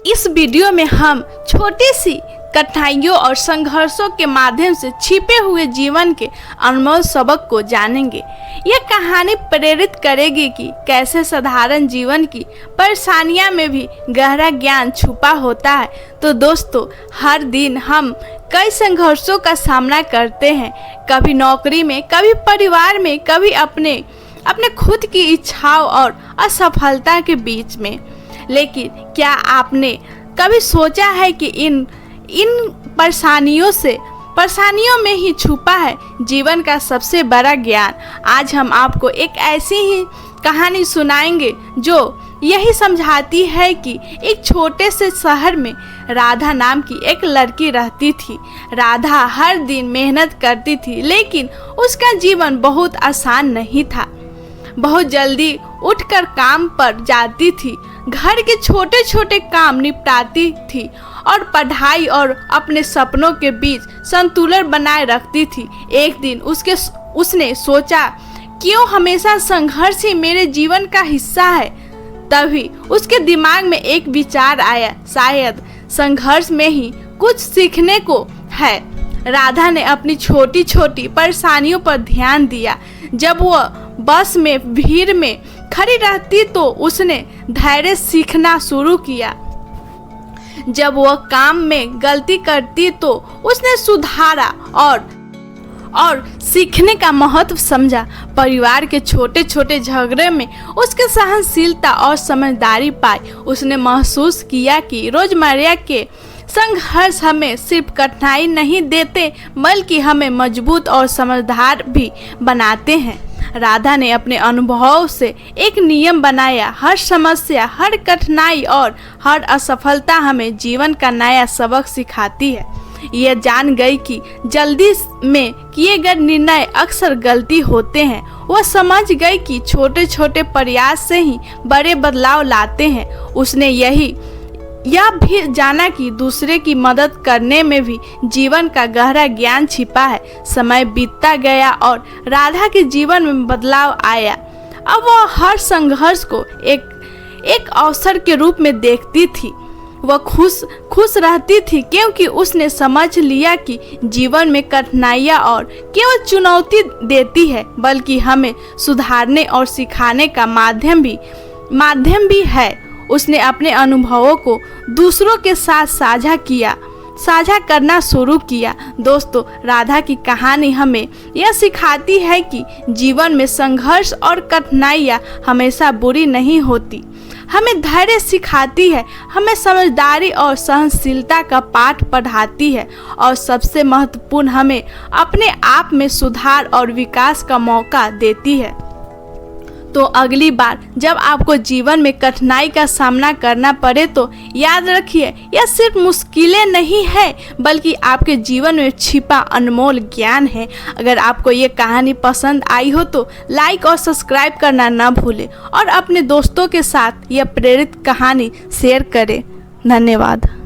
इस वीडियो में हम छोटी सी कठिनाइयों और संघर्षों के माध्यम से छिपे हुए जीवन के अनमोल सबक को जानेंगे। यह कहानी प्रेरित करेगी कि कैसे साधारण जीवन की परेशानियां में भी गहरा ज्ञान छुपा होता है। तो दोस्तों, हर दिन हम कई संघर्षों का सामना करते हैं, कभी नौकरी में, कभी परिवार में, कभी अपने खुद की इच्छाओं और असफलता के बीच में। लेकिन क्या आपने कभी सोचा है कि इन परेशानियों में ही छुपा है जीवन का सबसे बड़ा ज्ञान। आज हम आपको एक ऐसी ही कहानी सुनाएंगे जो यही समझाती है कि एक छोटे से शहर में राधा नाम की एक लड़की रहती थी। राधा हर दिन मेहनत करती थी, लेकिन उसका जीवन बहुत आसान नहीं था। बहुत जल्दी उठकर काम पर जाती थी, घर के छोटे छोटे काम निपटाती थी और पढ़ाई और अपने सपनों के बीच संतुलन बनाए रखती थी। एक दिन उसने सोचा, क्यों हमेशा संघर्ष ही मेरे जीवन का हिस्सा है। तभी उसके दिमाग में एक विचार आया, शायद संघर्ष में ही कुछ सीखने को है। राधा ने अपनी छोटी छोटी परेशानियों पर ध्यान दिया। जब वह बस में भीड़ में खड़ी रहती तो उसने धैर्य सीखना शुरू किया। जब वह काम में गलती करती तो उसने सुधारा और सीखने का महत्व समझा। परिवार के छोटे छोटे झगड़े में उसके सहनशीलता और समझदारी पाई। उसने महसूस किया कि रोजमर्रा के संघर्ष हमें सिर्फ कठिनाई नहीं देते, बल्कि हमें मजबूत और समझदार भी बनाते हैं। राधा ने अपने अनुभव से एक नियम बनाया, हर समस्या, हर कठिनाई और हर असफलता हमें जीवन का नया सबक सिखाती है। यह जान गई कि जल्दी में किए गए निर्णय अक्सर गलती होते हैं। वह समझ गई कि छोटे छोटे प्रयास से ही बड़े बदलाव लाते हैं। उसने यह भी जाना कि दूसरे की मदद करने में भी जीवन का गहरा ज्ञान छिपा है। समय बीतता गया और राधा के जीवन में बदलाव आया। अब वह हर संघर्ष को एक अवसर के रूप में देखती थी। वह खुश रहती थी, क्योंकि उसने समझ लिया कि जीवन में कठिनाइयाँ और केवल चुनौती देती है, बल्कि हमें सुधारने और सिखाने का माध्यम भी है। उसने अपने अनुभवों को दूसरों के साथ साझा करना शुरू किया। दोस्तों, राधा की कहानी हमें यह सिखाती है कि जीवन में संघर्ष और कठिनाइयाँ हमेशा बुरी नहीं होती। हमें धैर्य सिखाती है, हमें समझदारी और सहनशीलता का पाठ पढ़ाती है, और सबसे महत्वपूर्ण, हमें अपने आप में सुधार और विकास का मौका देती है। तो अगली बार जब आपको जीवन में कठिनाई का सामना करना पड़े तो याद रखिए, यह सिर्फ मुश्किलें नहीं है, बल्कि आपके जीवन में छिपा अनमोल ज्ञान है। अगर आपको ये कहानी पसंद आई हो तो लाइक और सब्सक्राइब करना ना भूलें और अपने दोस्तों के साथ यह प्रेरित कहानी शेयर करें। धन्यवाद।